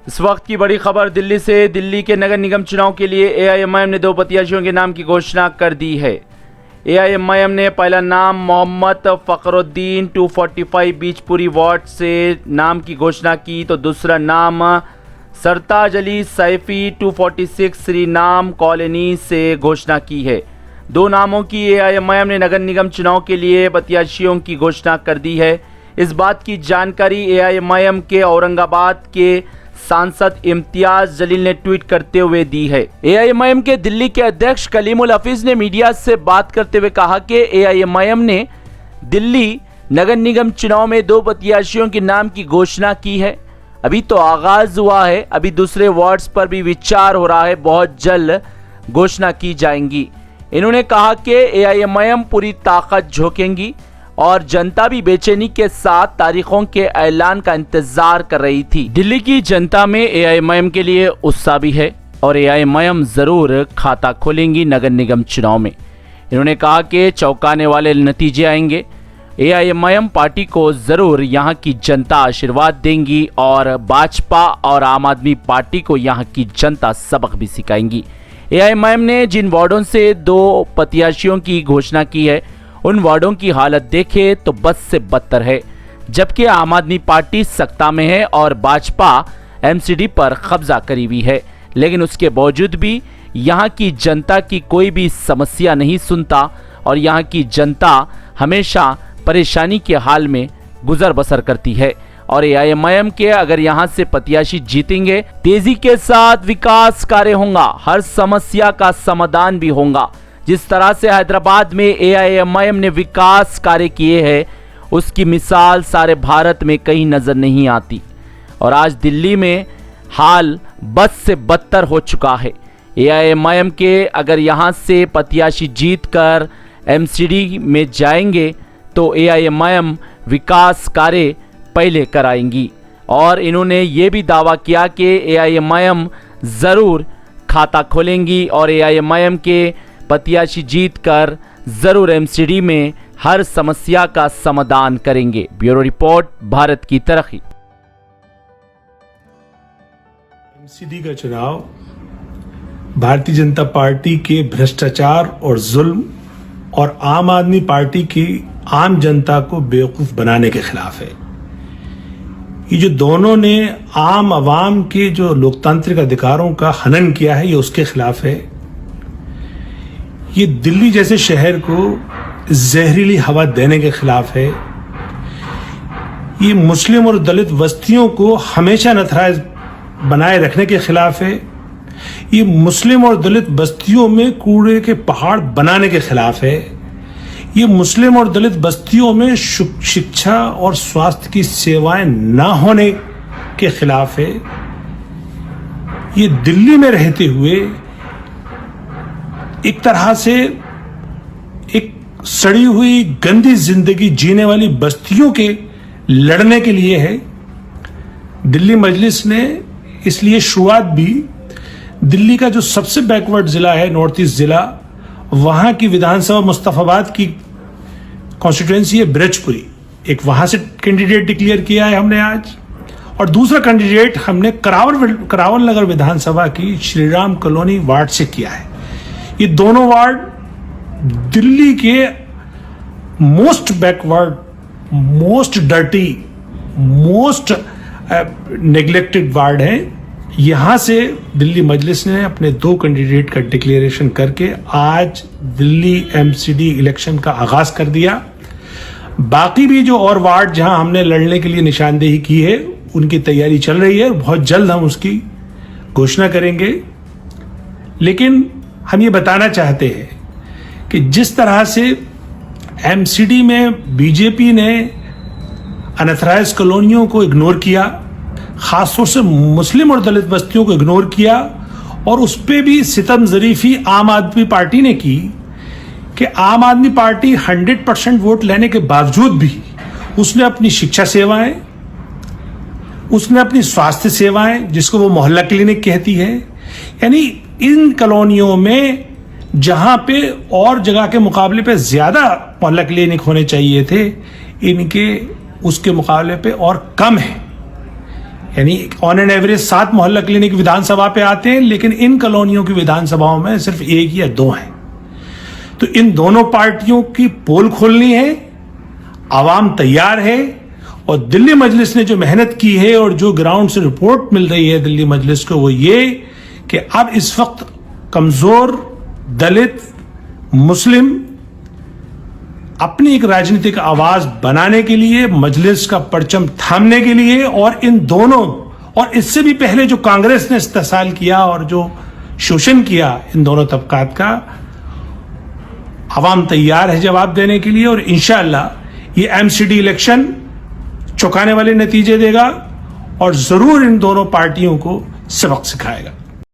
इस वक्त की बड़ी खबर दिल्ली से। दिल्ली के नगर निगम चुनाव के लिए एआईएमआईएम ने 2 प्रत्याशियों के नाम की घोषणा कर दी है। एआईएमआईएम ने पहला नाम मोहम्मद फखरुद्दीन 245 बीचपुरी वार्ड से नाम की घोषणा की, तो दूसरा नाम सरताज अली सैफी 246 श्रीनाम कॉलोनी से घोषणा की है। 2 नामों की एआईएमआईएम ने नगर निगम चुनाव के लिए प्रत्याशियों की घोषणा कर दी है। इस बात की जानकारी एआईएमआईएम के औरंगाबाद के सांसद इम्तियाज जलील ने ट्वीट करते हुए दी है। एआईएमआईएम के दिल्ली के अध्यक्ष कलीमुल हफीज ने मीडिया से बात करते हुए कहा कि एआईएमआईएम ने दिल्ली नगर निगम चुनाव में 2 प्रत्याशियों के नाम की घोषणा की है। अभी तो आगाज हुआ है, अभी दूसरे वार्ड्स पर भी विचार हो रहा है, बहुत जल्द घोषणा की जाएंगी। इन्होंने कहा कि एआईएमआईएम पूरी ताकत झोंकेंगी और जनता भी बेचैनी के साथ तारीखों के ऐलान का इंतजार कर रही थी। दिल्ली की जनता में एआईएमआईएम के लिए उत्साह भी है और एआईएमआईएम जरूर खाता खोलेंगी नगर निगम चुनाव में। इन्होंने कहा कि चौंकाने वाले नतीजे आएंगे। एआईएमआईएम पार्टी को जरूर यहाँ की जनता आशीर्वाद देंगी और भाजपा और आम आदमी पार्टी को यहाँ की जनता सबक भी सिखाएंगी। एआईएमआईएम ने जिन वार्डों से 2 प्रत्याशियों की घोषणा की है, उन वार्डों की हालत देखे तो बद से बदतर है, जबकि आम आदमी पार्टी सत्ता में है और भाजपा एमसीडी पर कब्जा करी हुई है। लेकिन उसके बावजूद भी यहाँ की जनता की कोई भी समस्या नहीं सुनता और यहाँ की जनता हमेशा परेशानी के हाल में गुजर बसर करती है। और एआईएमआईएम के अगर यहाँ से प्रत्याशी जीतेंगे, तेजी के साथ विकास कार्य होगा, हर समस्या का समाधान भी होगा। जिस तरह से हैदराबाद में एआईएमआईएम ने विकास कार्य किए हैं, उसकी मिसाल सारे भारत में कहीं नजर नहीं आती। और आज दिल्ली में हाल बद से बदतर हो चुका है। एआईएमआईएम के अगर यहाँ से प्रत्याशी जीतकर एमसीडी में जाएंगे तो एआईएमआईएम विकास कार्य पहले कराएंगी। और इन्होंने ये भी दावा किया कि एआईएमआईएम जरूर खाता खोलेंगी और एआईएमआईएम के प्रत्याशी जीतकर जरूर एमसीडी में हर समस्या का समाधान करेंगे। ब्यूरो रिपोर्ट, भारत की तरक्की। एमसीडी का चुनाव भारतीय जनता पार्टी के भ्रष्टाचार और जुल्म और आम आदमी पार्टी की आम जनता को बेवकूफ बनाने के खिलाफ है। ये जो दोनों ने आम आवाम के जो लोकतांत्रिक अधिकारों का हनन किया है, ये उसके खिलाफ है। ये दिल्ली जैसे शहर को जहरीली हवा देने के खिलाफ है। ये मुस्लिम और दलित बस्तियों को हमेशा नथराज बनाए रखने के खिलाफ है। ये मुस्लिम और दलित बस्तियों में कूड़े के पहाड़ बनाने के खिलाफ है। ये मुस्लिम और दलित बस्तियों में शिक्षा और स्वास्थ्य की सेवाएं ना होने के खिलाफ है। ये दिल्ली में रहते हुए एक तरह से एक सड़ी हुई गंदी जिंदगी जीने वाली बस्तियों के लड़ने के लिए है। दिल्ली मजलिस ने इसलिए शुरुआत भी दिल्ली का जो सबसे बैकवर्ड जिला है, नॉर्थ ईस्ट जिला, वहां की विधानसभा मुस्तफाबाद की कॉन्स्टिट्यूएंसी है ब्रजपुरी, एक वहां से कैंडिडेट डिक्लेयर किया है हमने आज। और दूसरा कैंडिडेट हमने करावल नगर विधानसभा की श्रीराम कॉलोनी वार्ड से किया है। ये दोनों वार्ड दिल्ली के most backward, most dirty, most neglected ward हैं। यहां से दिल्ली मजलिस ने अपने 2 कैंडिडेट का डिक्लेरेशन करके आज दिल्ली एमसीडी इलेक्शन का आगाज कर दिया। बाकी भी जो और वार्ड जहां हमने लड़ने के लिए निशानदेही की है, उनकी तैयारी चल रही है। बहुत जल्द हम उसकी घोषणा करेंगे। लेकिन हम ये बताना चाहते हैं कि जिस तरह से एमसीडी में बीजेपी ने अनथराइज्ड कॉलोनियों को इग्नोर किया, खासतौर से मुस्लिम और दलित बस्तियों को इग्नोर किया, और उस पर भी सितम जरीफी आम आदमी पार्टी ने की कि आम आदमी पार्टी 100% वोट लेने के बावजूद भी उसने अपनी शिक्षा सेवाएं, उसने अपनी स्वास्थ्य सेवाएं, जिसको वो मोहल्ला क्लिनिक कहती है, यानी इन कॉलोनियों में जहां पे और जगह के मुकाबले पे ज्यादा मोहल्ला क्लिनिक होने चाहिए थे, इनके उसके मुकाबले पे और कम है। यानी ऑन एन एवरेज 7 मोहल्ला क्लिनिक विधानसभा पे आते हैं, लेकिन इन कॉलोनियों की विधानसभाओं में सिर्फ 1 या 2 हैं। तो इन दोनों पार्टियों की पोल खोलनी है, आवाम तैयार है, और दिल्ली मजलिस ने जो मेहनत की है और जो ग्राउंड से रिपोर्ट मिल रही है दिल्ली मजलिस को, वो ये कि अब इस वक्त कमजोर दलित मुस्लिम अपनी एक राजनीतिक आवाज बनाने के लिए, मजलिस का परचम थामने के लिए, और इन दोनों और इससे भी पहले जो कांग्रेस ने इस्तेसाल किया और जो शोषण किया इन दोनों तबकात का, आवाम तैयार है जवाब देने के लिए। और इंशाअल्लाह ये एमसीडी इलेक्शन चौंकाने वाले नतीजे देगा और जरूर इन दोनों पार्टियों को सबक सिखाएगा।